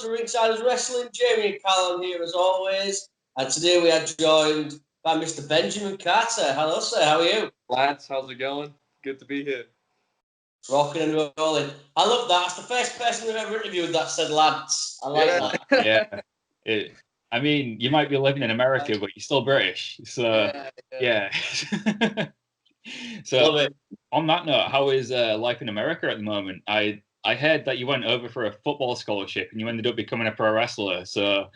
to Ringsiders Wrestling. Jamie and Callum here as always. And today we are joined by Mr. Benjamin Carter. Hello, sir. How are you? Lads, how's it going? Good to be here. Rocking and rolling. I love that. It's the first person we've ever interviewed that said lads. I like that. Yeah. I mean, you might be living in America, but you're still British. So, yeah. So, Love it. On that note, how is life in America at the moment? I heard that you went over for a football scholarship and you ended up becoming a pro wrestler. So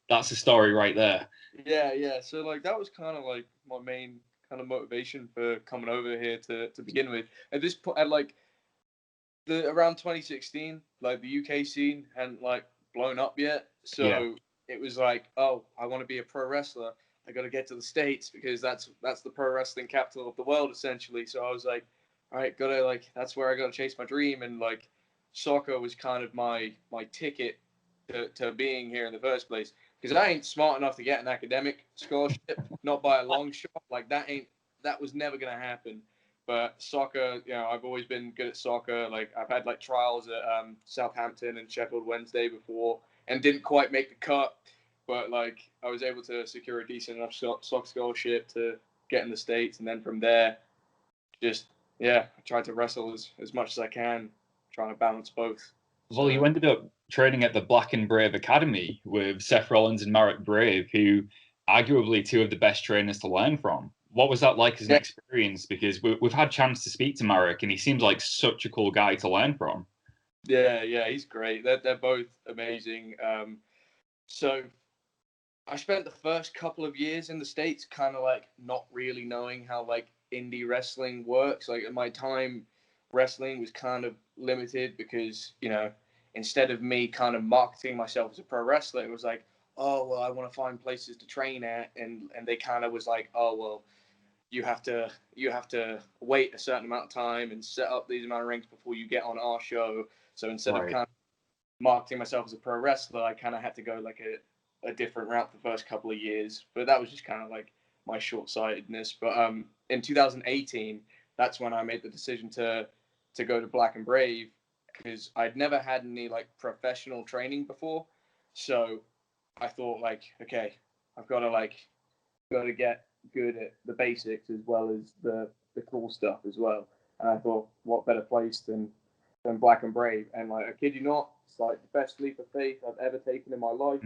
that's the story right there. Yeah. So that was kind of my main kind of motivation for coming over here to begin with. At this point, around 2016, the UK scene hadn't blown up yet. So it was oh, I want to be a pro wrestler. I got to get to the States because that's the pro wrestling capital of the world essentially. So I was all right, that's where I got to chase my dream. And soccer was kind of my ticket to being here in the first place, because I ain't smart enough to get an academic scholarship, not by a long shot. That was never gonna happen. But soccer, I've always been good at soccer. I've had trials at Southampton and Sheffield Wednesday before, and didn't quite make the cut. But I was able to secure a decent enough soccer scholarship to get in the States, and then from there, I tried to wrestle as much as I can, trying to balance both. Well, you ended up training at the Black and Brave Academy with Seth Rollins and Marek Brave, who arguably two of the best trainers to learn from. What was that like as an experience? Because we've had a chance to speak to Marek, and he seems like such a cool guy to learn from. Yeah, he's great. They're both amazing. So I spent the first couple of years in the States kind of not really knowing how indie wrestling works. My time wrestling was kind of limited because, instead of me kind of marketing myself as a pro wrestler, it was oh, well, I want to find places to train at. And they kind of was oh, well, you have to wait a certain amount of time and set up these amount of rings before you get on our show. So instead of kind of marketing myself as a pro wrestler, I kind of had to go a different route the first couple of years. But that was just kind of my short-sightedness. But in 2018, that's when I made the decision to go to Black and Brave, because I'd never had any professional training before. So I thought okay, I've got to get good at the basics as well as the cool stuff as well. And I thought, what better place than Black and Brave? And I kid you not, it's the best leap of faith I've ever taken in my life.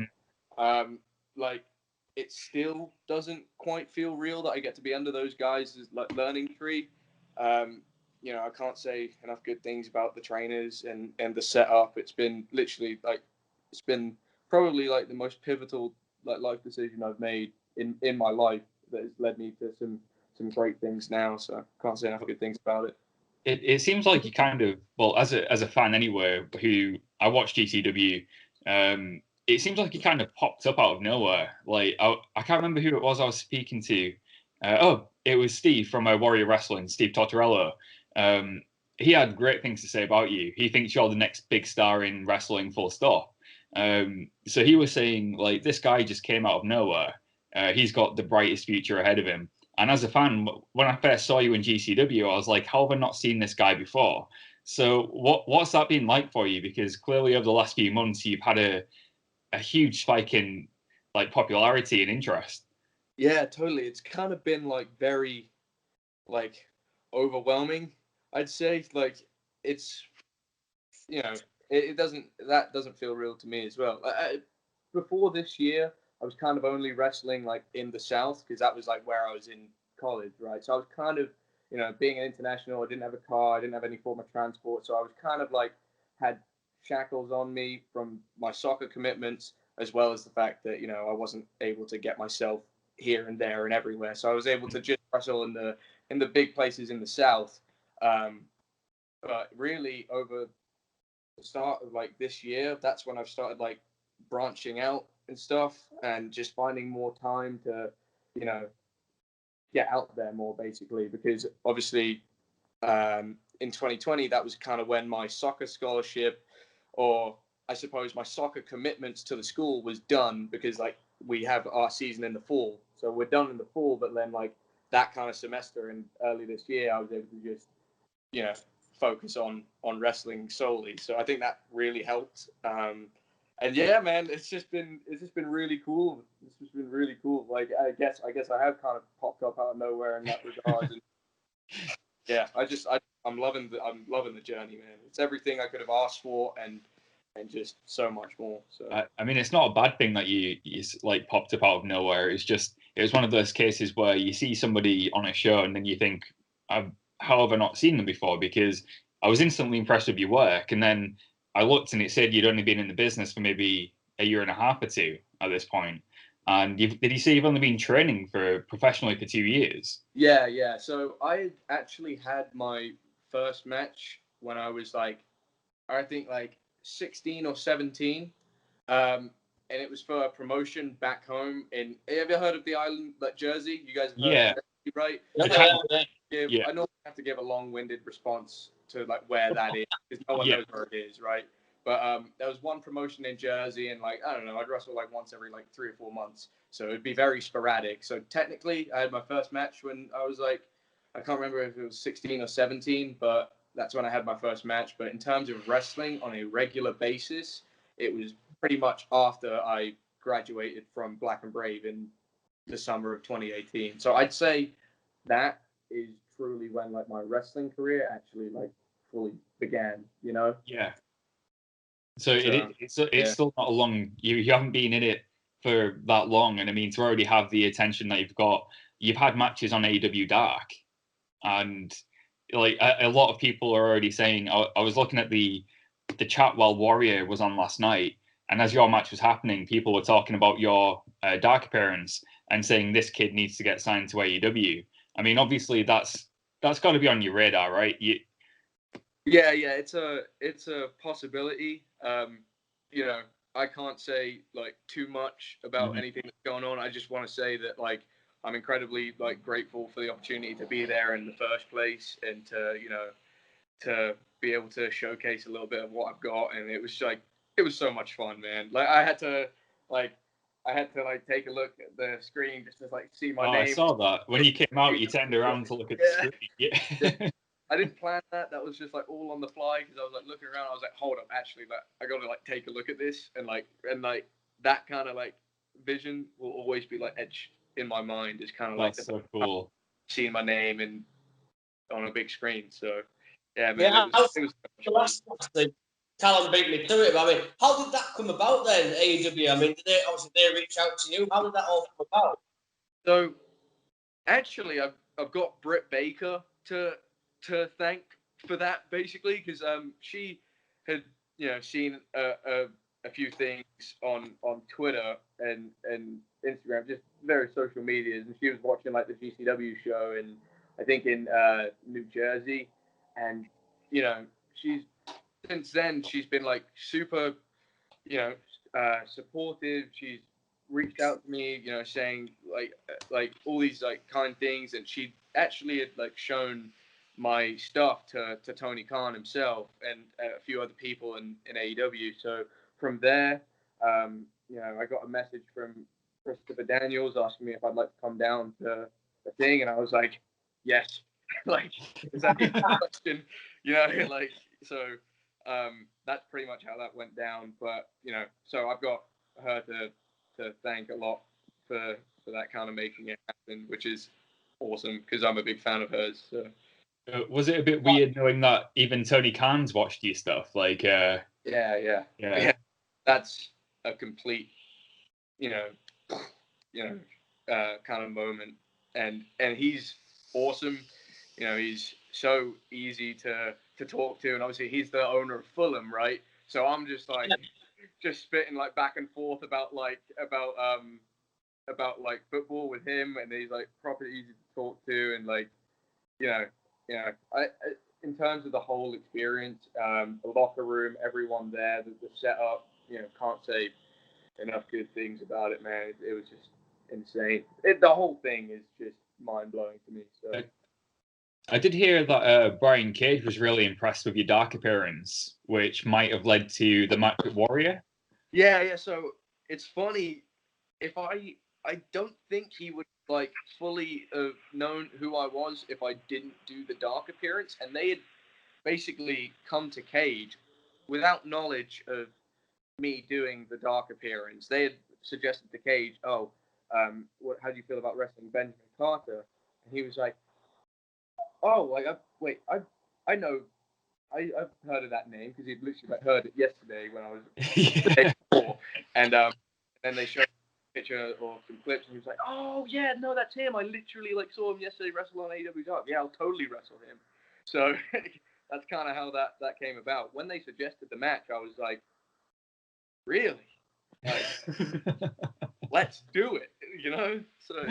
It still doesn't quite feel real that I get to be under those guys' learning tree. I can't say enough good things about the trainers and the setup. It's been literally it's been probably the most pivotal life decision I've made in my life that has led me to some great things now. So I can't say enough good things about it. It seems like you kind of, well, as a fan anyway, who I watch GCW, it seems like he kind of popped up out of nowhere. I can't remember who it was I was speaking to. It was Steve from Warrior Wrestling, Steve Tortorello. He had great things to say about you. He thinks you're the next big star in wrestling, full stop. So he was saying, this guy just came out of nowhere. He's got the brightest future ahead of him. And as a fan, when I first saw you in GCW, I was how have I not seen this guy before? So what's that been like for you? Because clearly over the last few months, you've had a huge spike in popularity and interest. Yeah, totally. It's kind of been very overwhelming, I'd say. It's it doesn't feel real to me as well. Before this year, I was kind of only wrestling in the South, because that was where I was in college, right? So I was kind of, being an international, I didn't have a car, I didn't have any form of transport, so I was kind of had shackles on me from my soccer commitments, as well as the fact that I wasn't able to get myself here and there and everywhere. So I was able to just wrestle in the big places in the South. But really, over the start of this year, that's when I've started branching out and stuff, and just finding more time to get out there more, basically, because obviously in 2020 that was kind of when my soccer scholarship, or I suppose my soccer commitments to the school, was done, because we have our season in the fall, so we're done in the fall. But then that kind of semester and early this year, I was able to just focus on wrestling solely. So I think that really helped. And yeah, man, it's just been really cool. It's just been really cool. Like I guess I have kind of popped up out of nowhere in that regard. And yeah, I'm loving the journey, man. It's everything I could have asked for and just so much more. So I mean, it's not a bad thing that you like popped up out of nowhere. It's just it was one of those cases where you see somebody on a show and then you think, how have I not seen them before? Because I was instantly impressed with your work, and then I looked and it said you'd only been in the business for maybe a year and a half or two at this point. And did you say you've only been training professionally for 2 years? Yeah. So I actually had my first match when I was I think 16 or 17. And it was for a promotion back home in. Have you heard of the island, Jersey? You guys have heard of Jersey, right? Yeah. I normally have to give a long-winded response to where that is because no one knows where it is, right? But there was one promotion in Jersey, and I don't know, I'd wrestle once every 3 or 4 months, so it'd be very sporadic. So technically, I had my first match when I was I can't remember if it was 16 or 17, but that's when I had my first match. But in terms of wrestling on a regular basis, it was pretty much after I graduated from Black and Brave in the summer of 2018. So I'd say that is truly when my wrestling career actually fully began, you know? Yeah. So it's still not a long. You haven't been in it for that long, and I mean to already have the attention that you've had matches on AEW Dark, and a lot of people are already saying. I was looking at the chat while Warrior was on last night, and as your match was happening, people were talking about your Dark appearance and saying this kid needs to get signed to AEW. I mean, obviously that's got to be on your radar, right? Yeah, it's a possibility. You know, I can't say too much about anything that's going on. I just want to say that I'm incredibly grateful for the opportunity to be there in the first place and to be able to showcase a little bit of what I've got. And it was so much fun, man. I had to take a look at the screen just to see my name. I saw that when you came out. You turned around to look at the screen. Yeah. I didn't plan that. That was just all on the fly because I was looking around. I was hold up, actually, I got to take a look at this and that kind of vision will always be etched in my mind. It's kind of that's so cool. Seeing my name and on a big screen. So yeah, man. Yeah, it was Callum beat me to it. But I mean, how did that come about then, AEW? I mean, did they reach out to you? How did that all come about? So actually, I've got Britt Baker to thank for that, basically, because she had seen a few things on Twitter and Instagram, just various social medias, and she was watching the GCW show and I think in New Jersey, and since then she's been super supportive. She's reached out to me, saying all these kind things, and she actually had shown my stuff to Tony Khan himself and a few other people in AEW. So from there, I got a message from Christopher Daniels asking me if I'd like to come down to the thing, and I was like, yes. Is that the question? So that's pretty much how that went down. But so I've got her to thank a lot for that kind of making it happen, which is awesome because I'm a big fan of hers. So. Was it a bit weird knowing that even Tony Khan's watched your stuff? Yeah. That's a complete, kind of moment, and he's awesome. He's so easy to talk to, and obviously he's the owner of Fulham, right? So I'm just just spitting back and forth about football with him, and he's proper easy to talk to, and I in terms of the whole experience, the locker room, everyone there, the setup, can't say enough good things about it, man. It was just insane. The whole thing is just mind blowing to me. So. I did hear that Brian Cage was really impressed with your Dark appearance, which might have led to the match with Warrior. Yeah. So it's funny. If I don't think he would fully have known who I was if I didn't do the Dark appearance, and they had basically come to Cage without knowledge of me doing the Dark appearance, they had suggested to Cage, how do you feel about wrestling Benjamin Carter? And he was like, I know, I've heard of that name, because he'd literally heard it yesterday when I was the day before, and then they showed a picture or some clips, and he was like, oh yeah, no, that's him. I literally saw him yesterday wrestle on AEW Dark. Yeah, I'll totally wrestle him. So that's kind of how that came about. When they suggested the match, I was like, really? Let's do it, So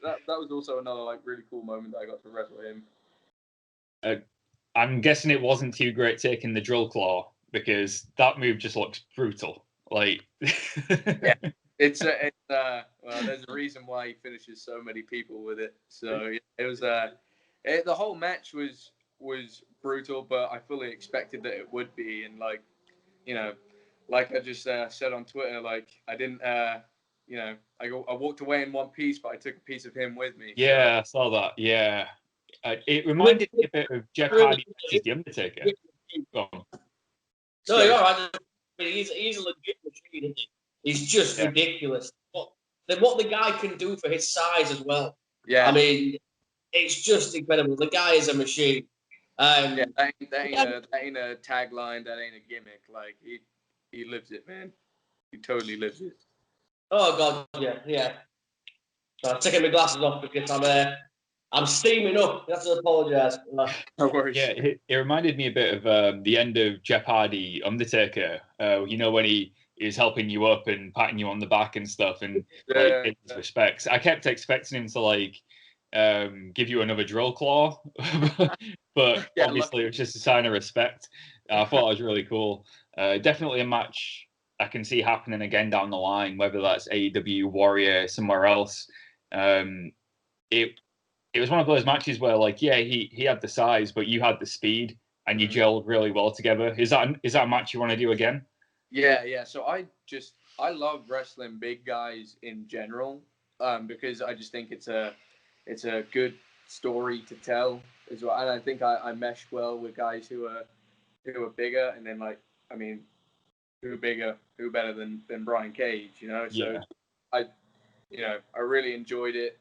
that was also another really cool moment that I got to wrestle him. I'm guessing it wasn't too great taking the drill claw, because that move just looks brutal. Yeah, it's well, there's a reason why he finishes so many people with it. So it was the whole match was brutal, but I fully expected that it would be, and like I just said on Twitter, I didn't, I walked away in one piece, but I took a piece of him with me. Yeah, I saw that. Yeah. It reminded me a bit of Jeff Hardy versus The Undertaker. No, you're right. He's a legit machine, isn't he? He's just ridiculous. What the guy can do for his size as well. Yeah. I mean, it's just incredible. The guy is a machine. That ain't a tagline. That ain't a gimmick. He lives it, man. He totally lives it. Oh God, yeah. So I'm taking my glasses off because I'm steaming up. You have to apologise. No worries. Yeah, it reminded me a bit of the end of Jeff Hardy Undertaker. When he is helping you up and patting you on the back and stuff, and paying his respects. I kept expecting him to give you another drill claw, but obviously it was just a sign of respect. I thought it was really cool. Definitely a match I can see happening again down the line, whether that's AEW, Warrior, somewhere else. It was one of those matches where, he had the size, but you had the speed, and you gelled really well together. Is that a match you want to do again? Yeah. So I love wrestling big guys in general, because I just think it's a good story to tell as well. And I think I mesh well with guys who are bigger, and then who better than Brian Cage, So Yeah. I really enjoyed it.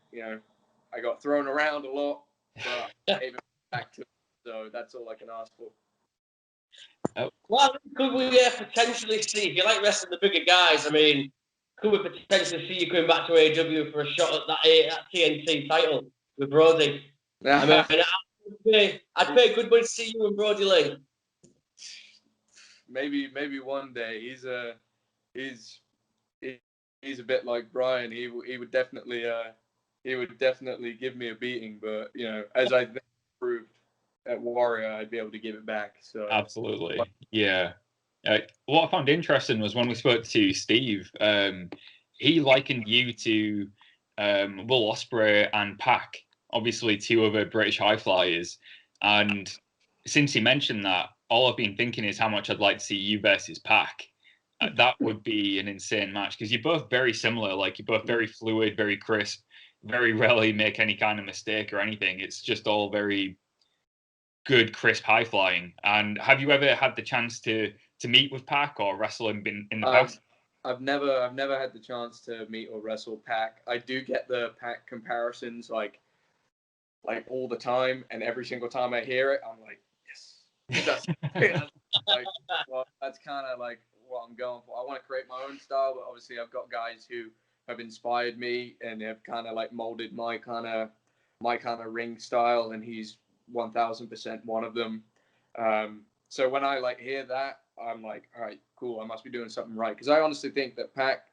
I got thrown around a lot, but I gave it back to him. So that's all I can ask for. Well, could we potentially see, if you like wrestling the bigger guys, could we potentially see you coming back to AEW for a shot at that TNT title with Brody? I'd pay good money to see you and Brody Lee. Maybe one day. He's a bit like Brian. He would definitely give me a beating, but as I proved at Warrior, I'd be able to give it back. So Absolutely, yeah. What I found interesting was when we spoke to Steve, he likened you to Will Ospreay and PAC, obviously two other British high flyers. And since he mentioned that, all I've been thinking is how much I'd like to see you versus PAC. That would be an insane match, because you're both very similar. You're both very fluid, very crisp, very rarely make any kind of mistake or anything. It's just all very good, crisp high flying. And have you ever had the chance to meet with PAC or wrestle him in the past? I've never had the chance to meet or wrestle PAC. I do get the PAC comparisons all the time, and every single time I hear it, I'm like, yes, that's that's kind of what I'm going for. I want to create my own style, but obviously I've got guys who have inspired me and have kind of molded my kind of ring style, and he's 1000% one of them. So when I hear that, I'm like, all right, cool, I must be doing something right, because I honestly think that PAC,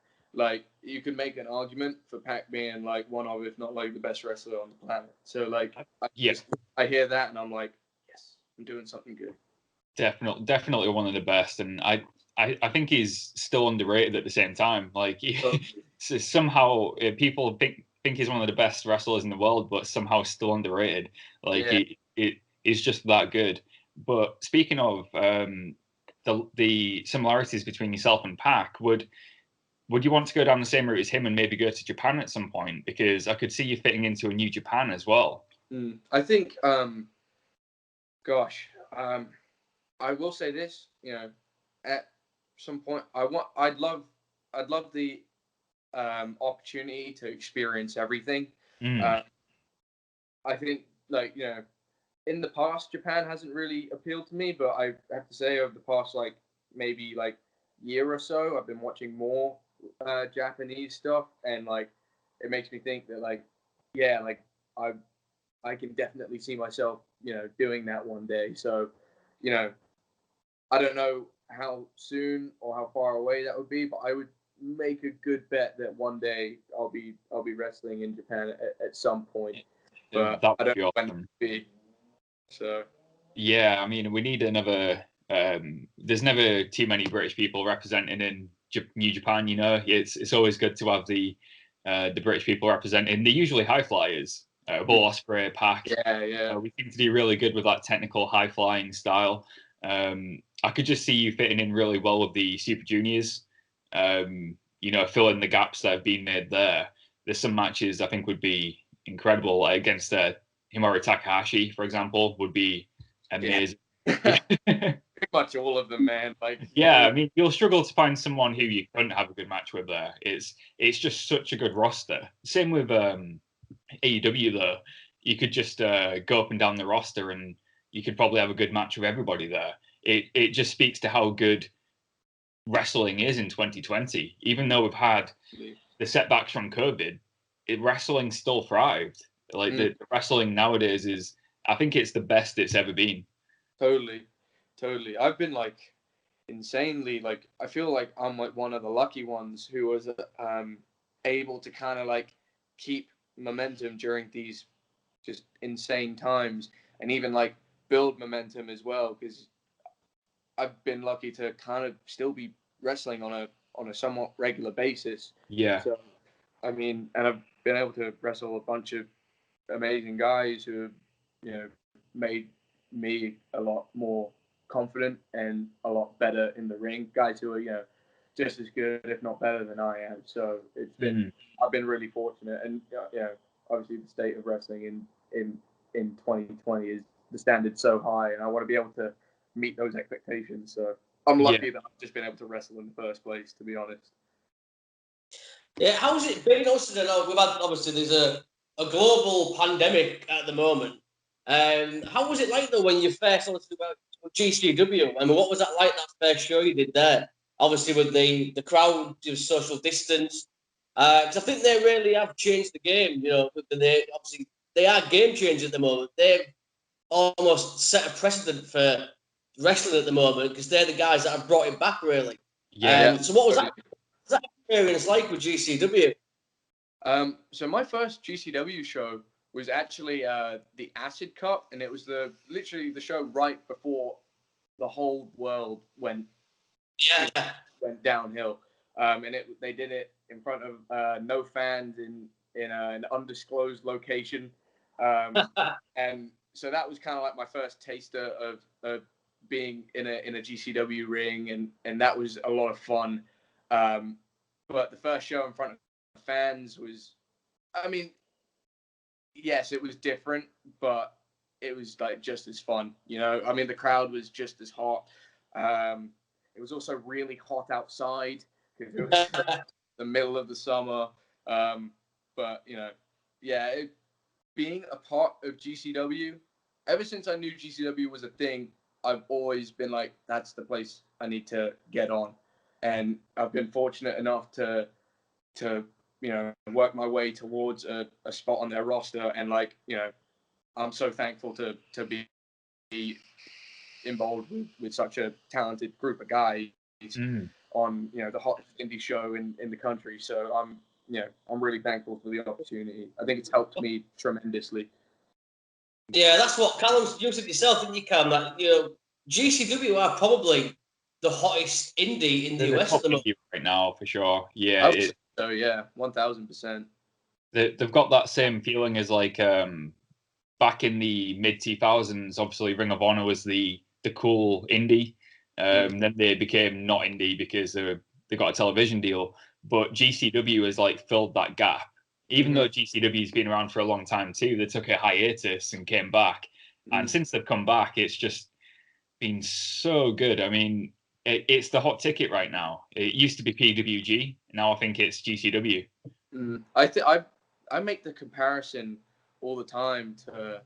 you could make an argument for PAC being one of, if not the best wrestler on the planet. So I hear that and I'm like, yes, I'm doing something good. Definitely one of the best, and I think he's still underrated at the same time. Somehow people think he's one of the best wrestlers in the world, but somehow still underrated. He's just that good. But speaking of the similarities between yourself and PAC, would you want to go down the same route as him and maybe go to Japan at some point? Because I could see you fitting into a New Japan as well. I think, I will say this, at some point, I'd love the opportunity to experience everything. I think, like, you know, in the past, Japan hasn't really appealed to me, but I have to say, over the past, like, maybe, like, year or so, I've been watching more Japanese stuff, and, like, it makes me think that, like, yeah, like, I can definitely see myself, you know, doing that one day. So, you know, I don't know how soon or how far away that would be, but I would make a good bet that one day I'll be wrestling in Japan at some point. But that I don't would be know when awesome. it will be. So yeah, I mean, we need another. There's never too many British people representing in New Japan. You know, it's always good to have the British people representing. They're usually high flyers. Bull Ospreay, PAC. yeah. We seem to be really good with that technical high flying style. I could just see you fitting in really well with the Super Juniors. You know, filling the gaps that have been made there. There's some matches I think would be incredible, like against Himori Takahashi, for example, would be amazing. Yeah. Pretty much all of them, man. Like, yeah, I mean, you'll struggle to find someone who you couldn't have a good match with there. It's just such a good roster. Same with AEW though. You could just go up and down the roster, and you could probably have a good match with everybody there. It just speaks to how good wrestling is in 2020. Even though we've had the setbacks from COVID, wrestling still thrived. Like the wrestling nowadays is, I think it's the best it's ever been. Totally. I've been like insanely, like, I feel like I'm like one of the lucky ones who was able to kind of like keep momentum during these just insane times, and even like build momentum as well, because I've been lucky to kind of still be wrestling on a somewhat regular basis. Yeah. So, I mean, and I've been able to wrestle a bunch of amazing guys who have, you know, made me a lot more confident and a lot better in the ring. Guys who are, you know, just as good, if not better than I am. So it's been, I've been really fortunate, and you know, obviously the state of wrestling in 2020 is, the standard so high, and I want to be able to meet those expectations. So I'm lucky that I've just been able to wrestle in the first place, to be honest. Yeah, how's it been? Also, we've had, obviously there's a global pandemic at the moment. How was it like though when you first obviously went to GCW? I mean, what was that like, that first show you did there? Obviously with the crowd, social distance. Because I think they really have changed the game. You know, they are game changers at the moment. They've almost set a precedent for wrestling at the moment, because they're the guys that have brought it back, really. So what was that experience like with GCW? So my first GCW show was actually the Acid Cup, and it was literally the show right before the whole world went downhill. And they did it in front of no fans in an undisclosed location. And so that was kind of like my first taster of being in a GCW ring, and that was a lot of fun. But the first show in front of fans was, I mean, yes, it was different, but it was like just as fun, you know. I mean, the crowd was just as hot. It was also really hot outside because it was the middle of the summer. But you know, yeah, being a part of GCW, ever since I knew GCW was a thing, I've always been like, that's the place I need to get on. And I've been fortunate enough to you know, work my way towards a spot on their roster, and like, you know, I'm so thankful to be involved with such a talented group of guys on, you know, the hottest indie show in the country. So I'm really thankful for the opportunity. I think it's helped me tremendously. Yeah, that's what Callum, you said yourself, didn't you, Callum? That, you know, GCW are probably the hottest indie in the US at the moment right now, for sure. Yeah, so yeah, 1000%. They've got that same feeling as like back in the mid 2000s. Obviously, Ring of Honor was the cool indie. Then they became not indie because they got a television deal. But GCW has like filled that gap. Even though GCW's been around for a long time too, they took a hiatus and came back. And since they've come back, it's just been so good. I mean, it's the hot ticket right now. It used to be PWG, now I think it's GCW. I make the comparison all the time to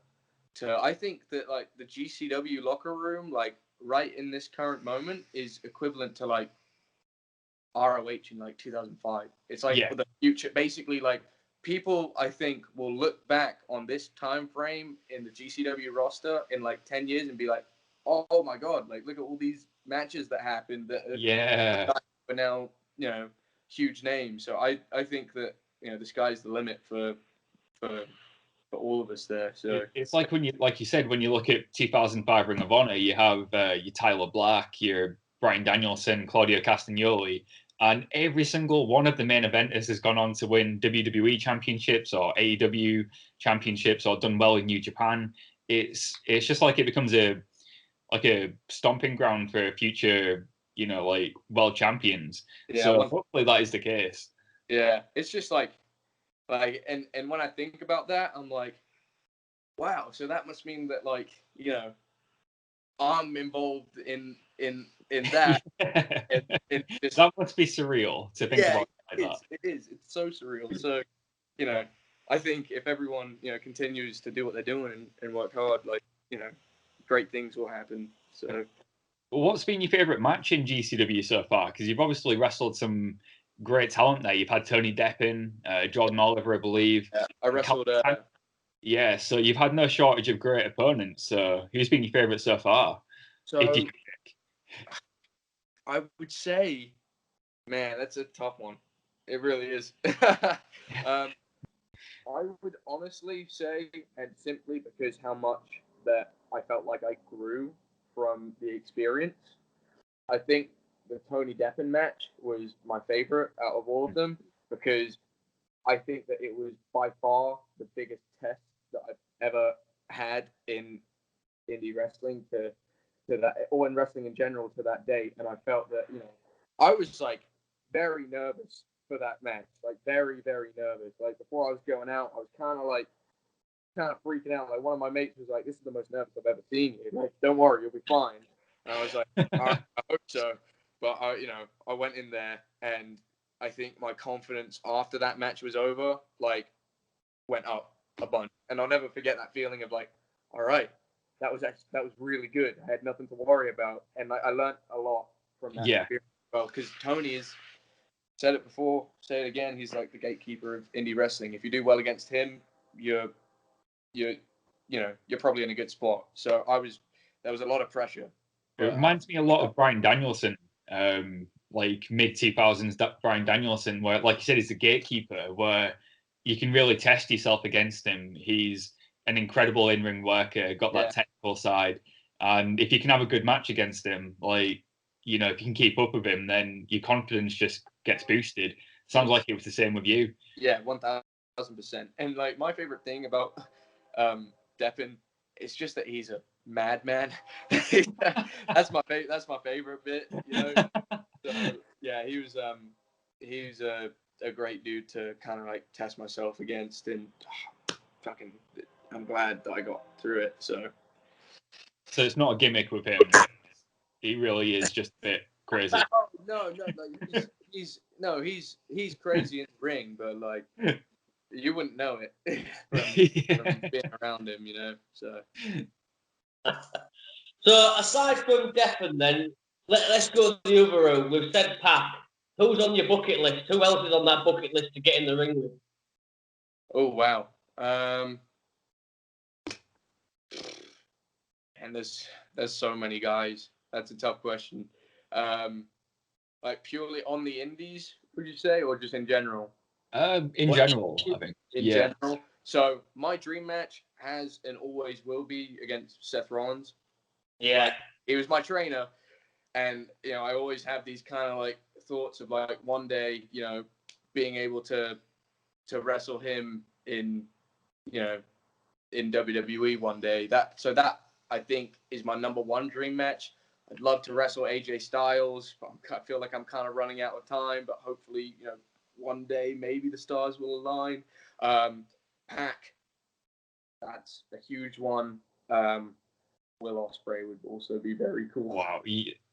I think that like the GCW locker room, like right in this current moment, is equivalent to like ROH in like 2005. It's like for the future, basically. Like people, I think, will look back on this time frame in the GCW roster in like 10 years and be like, oh my god, like look at all these matches that happened that are now, you know, huge names. So I think that, you know, the sky's the limit for all of us there. So it's like when you, like you said, when you look at 2005 Ring of Honor, you have your Tyler Black, your Bryan Danielson, Claudio Castagnoli, and every single one of the main eventers has gone on to win WWE championships or AEW championships or done well in New Japan. It's just like it becomes a stomping ground for future, you know, like world champions. Yeah, so hopefully that is the case. Yeah, it's just like and when I think about that, I'm like, wow, so that must mean that, like, you know, I'm involved in that. That must be surreal to think about like that. It is. It's so surreal. So, you know, I think if everyone, you know, continues to do what they're doing and work hard, like, you know, great things will happen. So, what's been your favorite match in GCW so far? Because you've obviously wrestled some great talent there. You've had Tony Deppen, Jordan Oliver, I believe. Yeah, I wrestled. Yeah, so you've had no shortage of great opponents. So who's been your favorite so far? So if you could pick. I would say, man, that's a tough one. It really is. I would honestly say, and simply because how much that I felt like I grew from the experience, I think the Tony Deppen match was my favorite out of all of them, because I think that it was by far the biggest test that I've ever had in indie wrestling to that, or in wrestling in general, to that date. And I felt that, you know, I was like very nervous for that match, like very, very nervous. Like before I was going out, I was kind of freaking out. Like one of my mates was like, "This is the most nervous I've ever seen you. Like, don't worry, you'll be fine." And I was like, "All right, I hope so." But I went in there, and I think my confidence after that match was over, like, went up a bunch. And I'll never forget that feeling of like, all right, that was really good. I had nothing to worry about, and I learned a lot from that experience. Well, because Tony is, said it before, say it again, he's like the gatekeeper of indie wrestling. If you do well against him, you're probably in a good spot. So there was a lot of pressure. It reminds me a lot of Bryan Danielson, like mid-2000s Bryan Danielson, where, like you said, he's the gatekeeper, where you can really test yourself against him. He's an incredible in-ring worker, got that technical side. And if you can have a good match against him, like, you know, if you can keep up with him, then your confidence just gets boosted. Sounds like it was the same with you. Yeah, 1000%. And like my favorite thing about Deppen, it's just that he's a madman. That's my favorite bit, you know. So yeah, he was a great dude to kind of like test myself against, and I'm glad that I got through it. So it's not a gimmick with him. He really is just a bit crazy. No. He's crazy in the ring, but like you wouldn't know it from being around him, you know. So aside from Deppen, then let's go the other road. We've said PAC. Who's on your bucket list? Who else is on that bucket list to get in the ring with? Oh wow. And there's so many guys. That's a tough question. Like purely on the indies, would you say, or just in general? In general, I think. In general. So my dream match has and always will be against Seth Rollins. Yeah. Like, he was my trainer, and you know, I always have these kind of like thoughts of like one day, you know, being able to wrestle him in, you know, in WWE one day. That I think is my number one dream match. I'd love to wrestle AJ Styles, but I feel like I'm kind of running out of time. But hopefully, you know, one day maybe the stars will align. PAC, that's a huge one. Will Ospreay would also be very cool. Wow,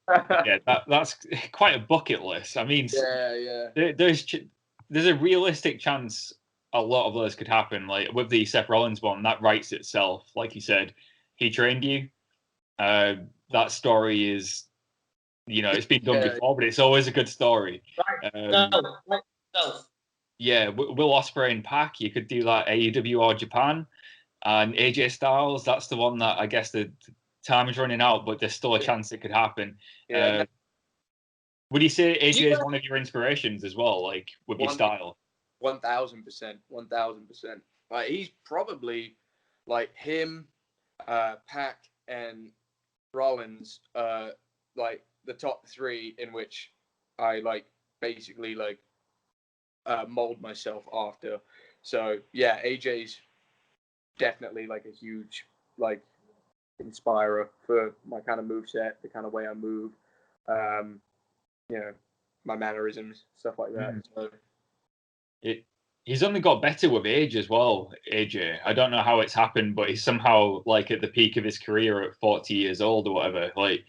Yeah, that's quite a bucket list. I mean, yeah. There's a realistic chance a lot of those could happen. Like with the Seth Rollins one, that writes itself. Like you said, he trained you. That story is, it's been done before, but it's always a good story. Yeah, Will Ospreay and PAC, you could do that AEW or Japan. And AJ Styles, that's the one that I guess the time is running out, but there's still a chance it could happen. Yeah. Would you say AJ is one of your inspirations as well, like with your style? 1,000%. Like he's probably like him, PAC and Rollins, like the top three in which I like basically like mold myself after. So yeah, AJ's definitely like a huge like inspirer for my kind of moveset, the kind of way I move, my mannerisms, stuff like that. So he's only got better with age as well, AJ. I don't know how it's happened, but he's somehow like at the peak of his career at 40 years old or whatever. Like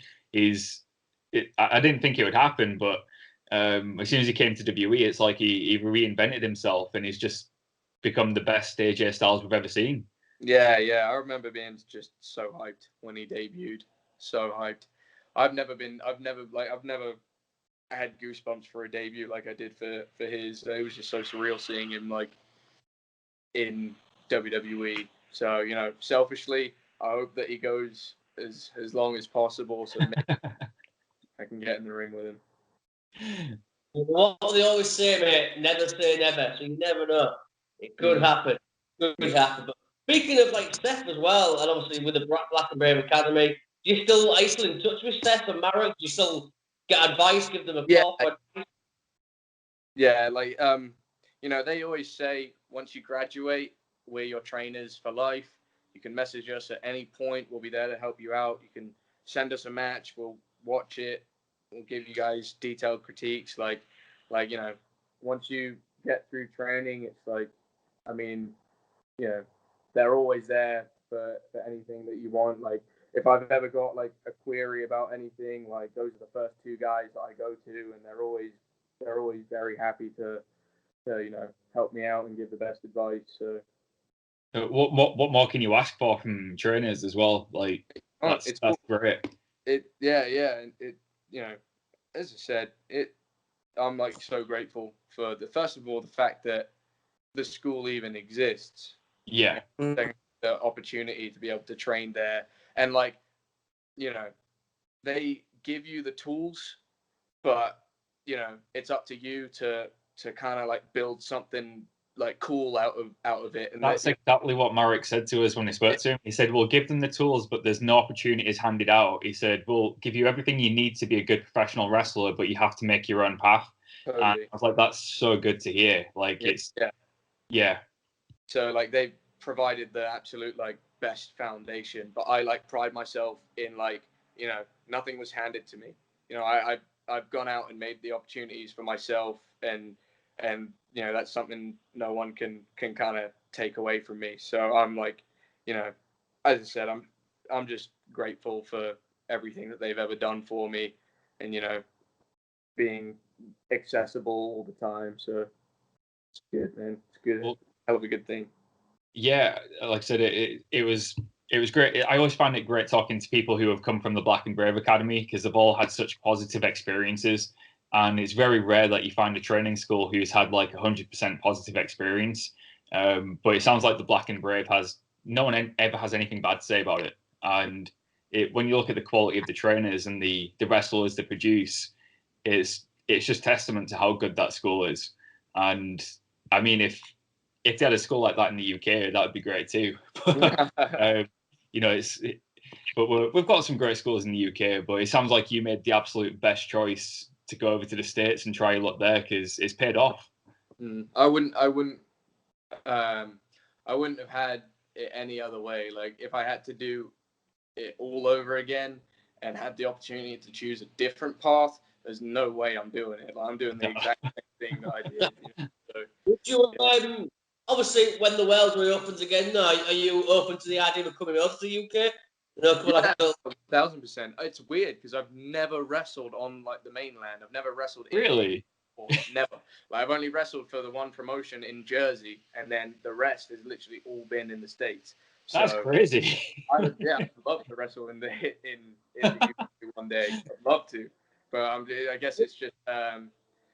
I didn't think it would happen, but as soon as he came to WWE, it's like he reinvented himself and he's just become the best AJ Styles we've ever seen. Yeah. I remember being just so hyped when he debuted. So hyped. I've never had goosebumps for a debut like I did for his. It was just so surreal seeing him like in WWE. So selfishly, I hope that he goes as long as possible, so maybe I can get in the ring with him. What they always say, mate, never say never. So you never know. It could happen. Could happen. But speaking of like Seth as well, and obviously with the Black and Brave Academy, are you still in touch with Seth and Marek? Do you still get advice? Give them a call? Yeah, like they always say once you graduate, we're your trainers for life. You can message us at any point. We'll be there to help you out. You can send us a match. We'll watch it. We'll give you guys detailed critiques. Like once you get through training, it's like, I mean, they're always there for anything that you want. Like if I've ever got like a query about anything, like those are the first two guys that I go to, and they're always very happy to help me out and give the best advice. So what more can you ask for from trainers as well? Like that's cool. Great. And it as I said, I'm like so grateful for first of all the fact that the school even exists. Yeah. The opportunity to be able to train there, and like they give you the tools, but it's up to you to kind of like build something like cool out of it. And that's exactly what Marek said to us when he spoke to him. He said, we'll give them the tools, but there's no opportunities handed out. He said, we'll give you everything you need to be a good professional wrestler, but you have to make your own path. Totally. And I was like, that's so good to hear. Like yeah. So like they've provided the absolute like best foundation, but I like pride myself in like, nothing was handed to me. I've gone out and made the opportunities for myself, and that's something no one can kind of take away from me. So I'm like, as I said, I'm just grateful for everything that they've ever done for me, and being accessible all the time. So it's good, man. It's good. Well, hell of a good thing. Yeah, like I said, it was great. I always find it great talking to people who have come from the Black and Brave Academy, because they've all had such positive experiences. And it's very rare that you find a training school who's had like 100% positive experience. But it sounds like the Black and Brave no one ever has anything bad to say about it. And when you look at the quality of the trainers and the wrestlers they produce, it's just testament to how good that school is. And I mean, if they had a school like that in the UK, that would be great too. But we've got some great schools in the UK. But it sounds like you made the absolute best choice to go over to the States and try your luck there, because it's paid off. I wouldn't have had it any other way. Like if I had to do it all over again and had the opportunity to choose a different path, there's no way I'm doing it. Like, I'm doing the exact same thing that I did. So, would you obviously when the world reopens again, are you open to the idea of coming over to the UK? You know, like 1,000%. It's weird because I've never wrestled on like the mainland. I've never wrestled. Really? Never. Like, I've only wrestled for the one promotion in Jersey, and then the rest has literally all been in the States. So That's crazy. I'd love to wrestle in the UK one day. I'd love to, but I guess it's just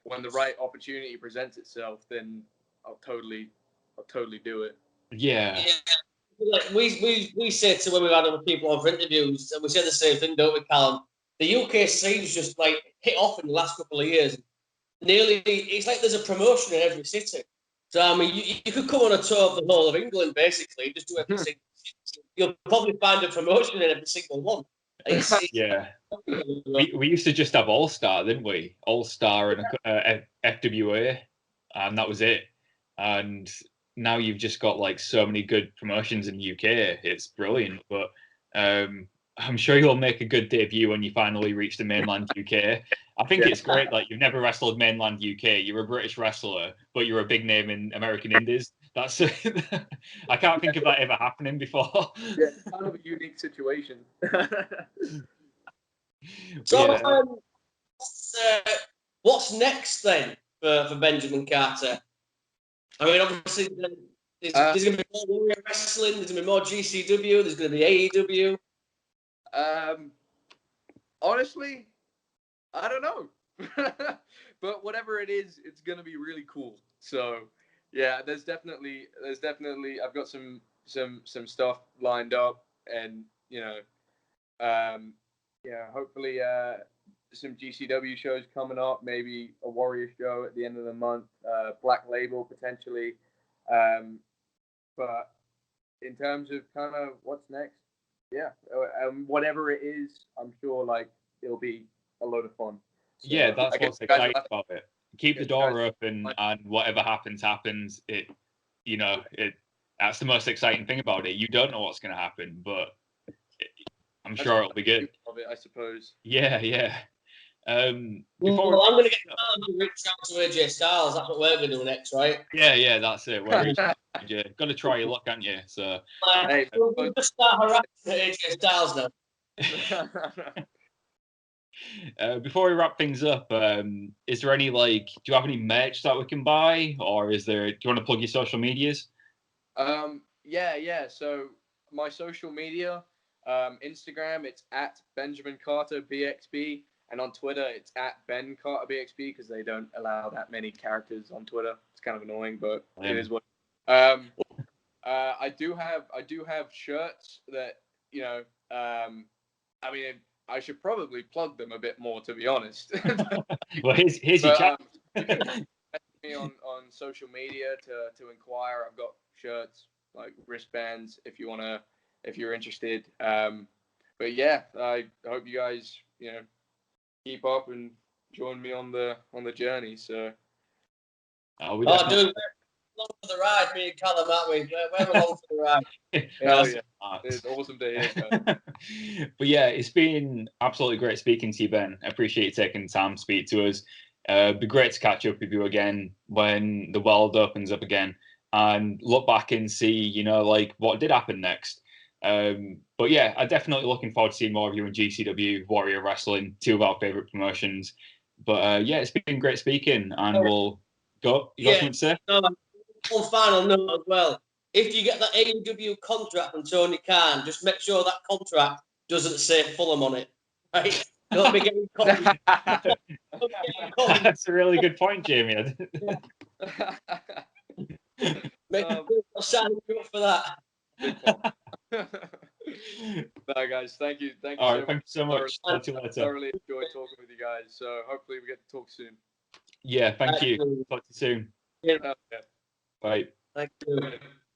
when the right opportunity presents itself, then I'll totally do it. Yeah. Like we say to when we've had other people on for interviews, and we say the same thing, don't we, Callum? The UK scene's just like hit off in the last couple of years. Nearly, it's like there's a promotion in every city. So I mean, you could come on a tour of the whole of England, basically, just do every single city. You'll probably find a promotion in every single one. Yeah. We used to just have All Star, didn't we? All Star and FWA, and that was it. And now you've just got like so many good promotions in the UK. It's brilliant. But I'm sure you'll make a good debut when you finally reach the mainland UK. I think it's great that you've never wrestled mainland UK. You're a British wrestler, but you're a big name in American Indies. That's I can't think of that ever happening before. Yeah, it's kind of a unique situation. So, what's next then for Benjamin Carter? I mean, obviously, there's going to be more Warrior Wrestling. There's going to be more GCW. There's going to be AEW. Honestly, I don't know. But whatever it is, it's going to be really cool. So, yeah, there's definitely I've got some stuff lined up, and hopefully some GCW shows coming up, maybe a Warrior show at the end of the month, Black Label potentially. But in terms of kind of what's next, whatever it is, I'm sure like it'll be a load of fun. So, yeah, that's what's exciting about it. Keep the door open, and whatever happens. That's the most exciting thing about it. You don't know what's going to happen, but I'm sure it'll be good. Of it, I suppose. Yeah. I'm going to get to reach out to AJ Styles. That's what we're going to do next, right? Yeah, that's it. We're got to try your luck, aren't you? So we'll just start harassing AJ Styles now. Before we wrap things up, is there any do you have any merch that we can buy, or do you want to plug your social medias? Yeah. So my social media, Instagram, it's at Benjamin Carter BXB, and on Twitter it's at Ben Carter BXB because they don't allow that many characters on Twitter. It's kind of annoying, but it is what. I do have shirts that I mean, I should probably plug them a bit more, to be honest. Well, here's your chat. You can message me on social media to inquire. I've got shirts, like wristbands, if you're interested. But yeah, I hope you guys keep up and join me on the journey. So. Dude, we're along for the ride, me and Callum, aren't we? We're along for the ride. Hell yeah. It's awesome to hear, man. But yeah, it's been absolutely great speaking to you, Ben. I appreciate you taking the time to speak to us. It'd be great to catch up with you again when the world opens up again and look back and see, what did happen next. But yeah, I'm definitely looking forward to seeing more of you in GCW, Warrior Wrestling, two of our favourite promotions. But yeah, it's been great speaking, and we'll go. You got something to say? One final note as well. If you get that AEW contract from Tony Khan, just make sure that contract doesn't say Fulham on it. Right? Don't be getting caught. That's a really good point, Jamie. Make sure I'm signing you up for that. Bye, guys. Thank you. All right, thank you so much. I thoroughly enjoyed talking with you guys. So hopefully we get to talk soon. Yeah, thank you. Talk to you soon. Yeah. Bye. Thank you.